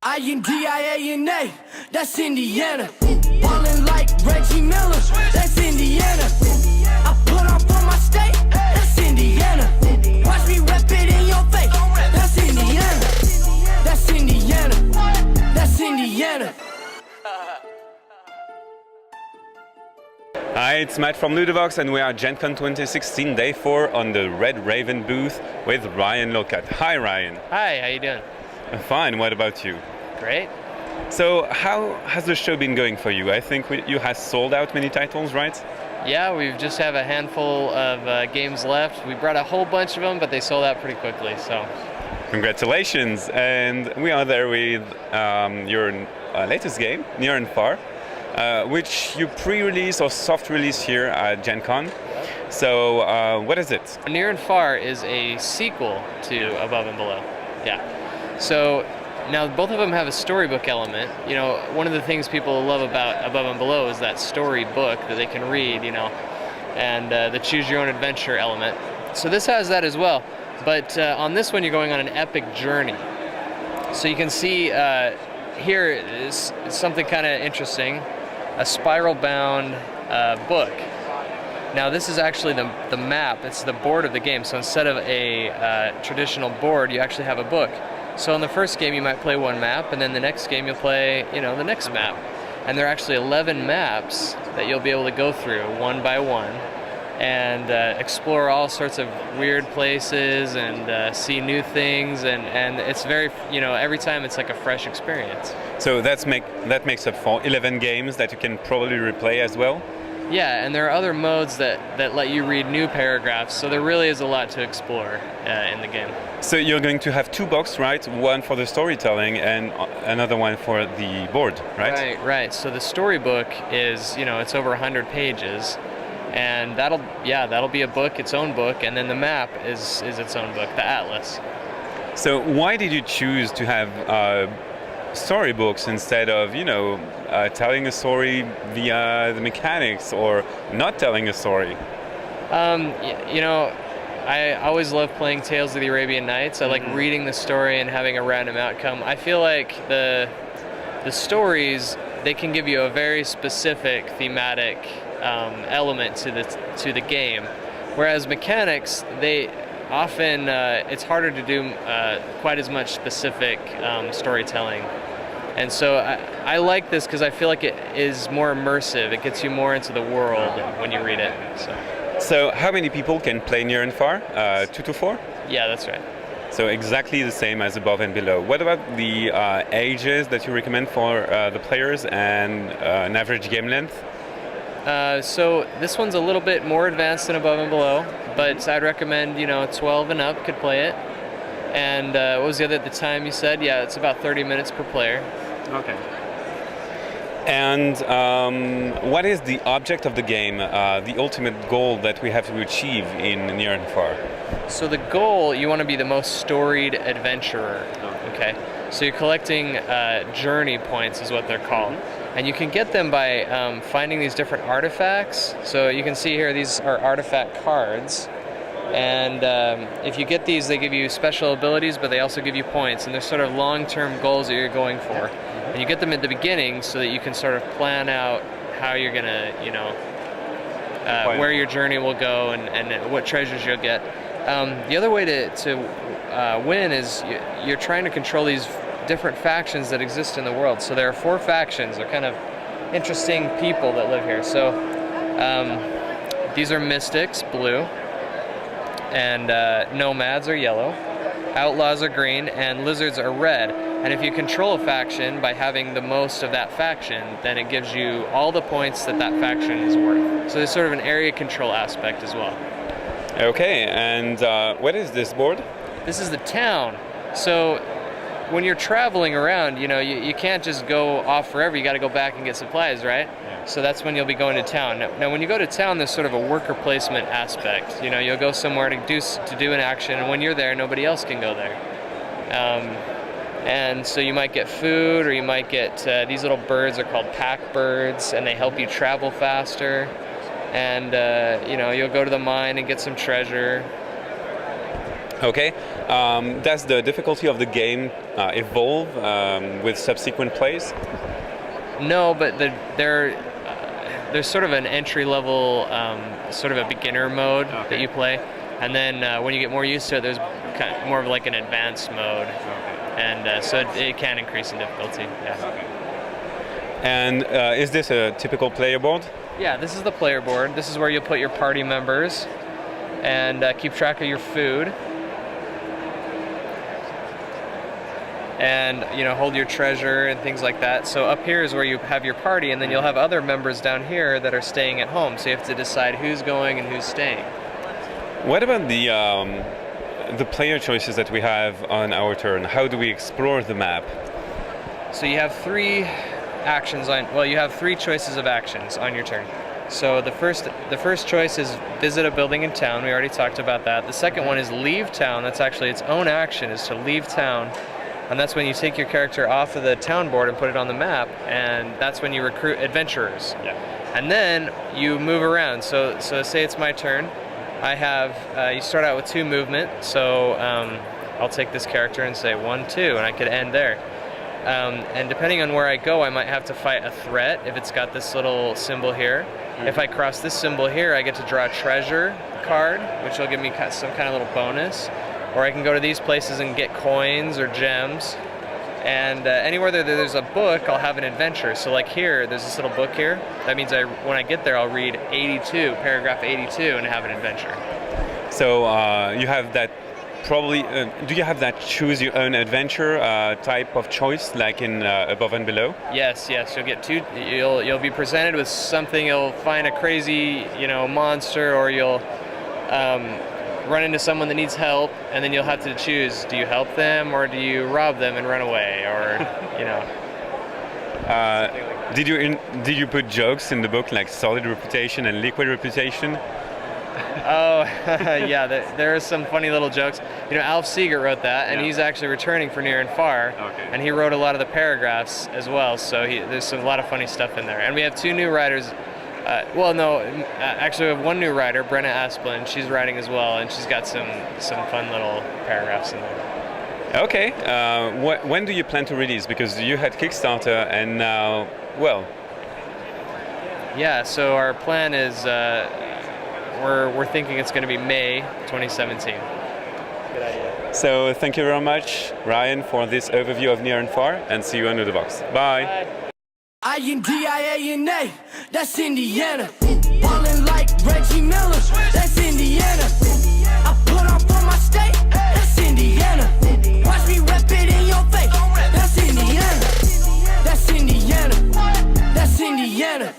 INDIANA, that's Indiana. Ballin' like Reggie Miller, that's Indiana. I put up on my state, that's Indiana. Watch me rep it in your face, that's Indiana. That's Indiana, that's Indiana. Hi, it's Matt from Ludovox and we are GenCon 2016 Day 4 on the Red Raven booth with Ryan Locat. Hi Ryan. Hi, how you doing? I'm fine, what about you? Great. So how has the show been going for you? I think you have sold out many titles, right? Yeah, we just have a handful of games left. We brought a whole bunch of them, but they sold out pretty quickly, so. Congratulations, and we are there with your latest game, Near and Far, which you pre-release or soft release here at GenCon. So what is it? Near and Far is a sequel to Above and Below. Yeah. So now both of them have a storybook element. You know, one of the things people love about Above and Below is that storybook that they can read, you know, and the choose your own adventure element. So this has that as well. But on this one, you're going on an epic journey. So you can see here is something kind of interesting, a spiral-bound book. Now this is actually the map, it's the board of the game. So instead of a traditional board, you actually have a book. So in the first game you might play one map, and then the next game you'll play, you know, the next map. And there are actually 11 maps that you'll be able to go through one by one and explore all sorts of weird places and see new things, and it's very, you know, every time it's like a fresh experience. So that makes up for 11 games that you can probably replay as well? Yeah, and there are other modes that let you read new paragraphs, so there really is a lot to explore in the game. So you're going to have two boxes, right? One for the storytelling and another one for the board, right? Right. So the storybook is, you know, it's over 100 pages, and that'll be a book, its own book, and then the map is its own book, the atlas. So why did you choose to have storybooks instead of, you know, telling a story via the mechanics or not telling a story? You know, I always love playing Tales of the Arabian Nights. I like reading the story and having a random outcome. I feel like the stories, they can give you a very specific thematic element to the game, whereas mechanics, they often it's harder to do quite as much specific storytelling. And so I like this because I feel like it is more immersive. It gets you more into the world when you read it. So how many people can play Near and Far? 2 to 4? Yeah, that's right. So exactly the same as Above and Below. What about the ages that you recommend for the players and an average game length? So this one's a little bit more advanced than Above and Below, but I'd recommend, you know, 12 and up could play it. And what was the other at the time you said? Yeah, it's about 30 minutes per player. Okay. And what is the object of the game, the ultimate goal that we have to achieve in Near and Far? So the goal, you want to be the most storied adventurer, okay? So you're collecting journey points is what they're called. And you can get them by finding these different artifacts. So you can see here, these are artifact cards. And if you get these, they give you special abilities, but they also give you points. And they're sort of long-term goals that you're going for. And you get them at the beginning so that you can sort of plan out how you're going to, you know, where your journey will go and what treasures you'll get. The other way to win is you're trying to control these different factions that exist in the world. So there are 4 factions. They're kind of interesting people that live here. So these are mystics, blue, and nomads are yellow, outlaws are green, and lizards are red. And if you control a faction by having the most of that faction, then it gives you all the points that faction is worth. So there's sort of an area control aspect as well. Okay, and what is this board? This is the town. So when you're traveling around, you know, you can't just go off forever. You got to go back and get supplies, right? Yeah. So that's when you'll be going to town. Now, when you go to town, there's sort of a worker placement aspect. You know, you'll go somewhere to do an action, and when you're there, nobody else can go there. And so you might get food, or you might get these little birds are called pack birds, and they help you travel faster. And you know, you'll go to the mine and get some treasure. Okay. Does the difficulty of the game evolve with subsequent plays? No, but there's sort of an entry level, sort of a beginner mode that you play, and then when you get more used to it, there's kind of more of like an advanced mode, and so it can increase in difficulty. Yeah. And is this a typical player board? Yeah, this is the player board. This is where you'll put your party members and keep track of your food, and hold your treasure and things like that. So up here is where you have your party, and then you'll have other members down here that are staying at home. So you have to decide who's going and who's staying. What about the player choices that we have on our turn? How do we explore the map? So you have three actions you have three choices of actions on your turn. So the first choice is visit a building in town. We already talked about that. The second one is leave town. That's actually its own action, is to leave town. And that's when you take your character off of the town board and put it on the map, and that's when you recruit adventurers. Yeah. And then you move around. So say it's my turn. I have, you start out with 2 movement, so I'll take this character and say 1, 2, and I could end there. And depending on where I go, I might have to fight a threat if it's got this little symbol here. If I cross this symbol here, I get to draw a treasure card, which will give me some kind of little bonus. Or I can go to these places and get coins or gems. And anywhere there's a book, I'll have an adventure. So like here, there's this little book here. That means when I get there, I'll read 82, paragraph 82, and have an adventure. So you have that probably, do you have that choose your own adventure type of choice, like in Above and Below? Yes, you'll get you'll be presented with something. You'll find a crazy, monster, or you'll run into someone that needs help, and then you'll have to choose: do you help them or do you rob them and run away, or Did you put jokes in the book, like solid reputation and liquid reputation? Oh, yeah, there are some funny little jokes. Alf Seeger wrote that, and he's actually returning for Near and Far, and he wrote a lot of the paragraphs as well, so there's a lot of funny stuff in there. And we have 2 new writers. Actually we have 1 new writer, Brenna Asplin. She's writing as well, and she's got some fun little paragraphs in there. Okay, when do you plan to release? Because you had Kickstarter, and now, well... Yeah, so our plan is... We're thinking it's going to be May 2017. Good idea. So thank you very much, Ryan, for this overview of Near and Far, and see you under the box. Bye. Indiana, that's Indiana. Ballin' like Reggie Miller, that's Indiana. I put on for my state, that's Indiana. Watch me rep it in your face, that's Indiana. That's Indiana, that's Indiana.